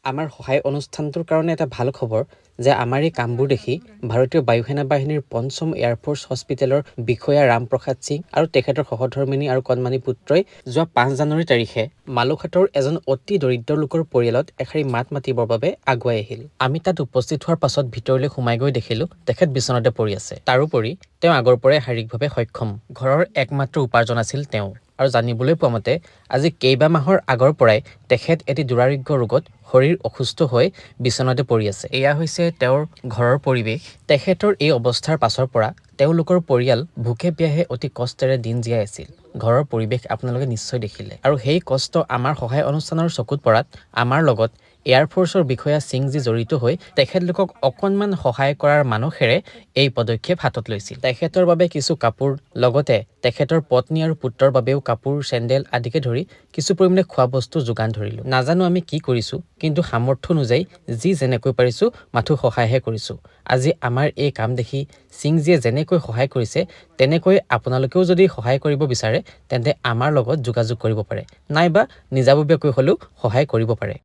আমাৰ সহায় অনুষ্ঠানটোৰ কাৰণে এটা ভাল খবৰ যে আমাৰ এই কামবোৰ দেখি ভাৰতীয় বায়ুসেনা বাহিনীৰ পঞ্চম এয়াৰফ'ৰ্চ হস্পিটেলৰ বিষয়া ৰামপ্ৰসাদ সিং আৰু তেখেতৰ সহধৰ্মিনী আৰু কণমানি পুত্ৰই যোৱা 5 জানুৱাৰী তাৰিখে মালুকহাটৰ এজন অতি দৰিদ্ৰ লোকৰ পৰিয়ালত এষাৰি মাত মাতিবৰ বাবে আগুৱাই আহিল। আমি তাত উপস্থিত হোৱাৰ পাছত ভিতৰলৈ সোমাই গৈ দেখিলো তেখেত বিচনাতে পৰি আছে। তাৰোপৰি তেওঁ আগৰ পৰাই শাৰীৰিকভাৱে সক্ষম। ঘৰৰ একমাত্ৰ উপাৰ্জন আছিল তেওঁ। আৰু জানিবলৈ পোৱা মতে আজি কেইবা মাহৰ আগৰ পৰাই তেখেত এটি দুৰাৰোগ্য ৰোগত শৰীৰ অসুস্থ হৈ বিচনাতে পৰি আছে। এয়া হৈছে তেওঁৰ ঘৰৰ পৰিৱেশ। তেখেতৰ এই অৱস্থাৰ পাছৰ পৰা তেওঁলোকৰ পৰিয়াল ভোকে পিয়াহে অতি কষ্টেৰে দিন জীয়াই আছিল। ঘৰৰ পৰিৱেশ আপোনালোকে নিশ্চয় দেখিলে। আৰু সেই কষ্ট আমাৰ সহায় অনুষ্ঠানৰ চকুত পৰাত আমাৰ লগত এয়াৰফ'ৰ্চৰ বিষয়া সিংজী জড়িত হৈ তেখেতলোকক অকণমান সহায় কৰাৰ মানসেৰে এই পদক্ষেপ হাতত লৈছিল। তেখেতৰ বাবে কিছু কাপোৰ, লগতে তেখেতৰ পত্নী আৰু পুত্ৰৰ বাবেও কাপোৰ, চেণ্ডেল আদিকে ধৰি কিছু পৰিমাণে খোৱা বস্তু যোগান ধৰিলোঁ। নাজানো আমি কি কৰিছোঁ, কিন্তু সামৰ্থ্য অনুযায়ী যি যেনেকৈ পাৰিছোঁ মাথো সহায়হে কৰিছোঁ। আজি আমাৰ এই কাম দেখি সিংজীয়ে যেনেকৈ সহায় কৰিছে তেনেকৈ আপোনালোকেও যদি সহায় কৰিব বিচাৰে তেন্তে আমাৰ লগত যোগাযোগ কৰিব পাৰে, নাইবা নিজাববীয়াকৈ হ'লেও সহায় কৰিব পাৰে।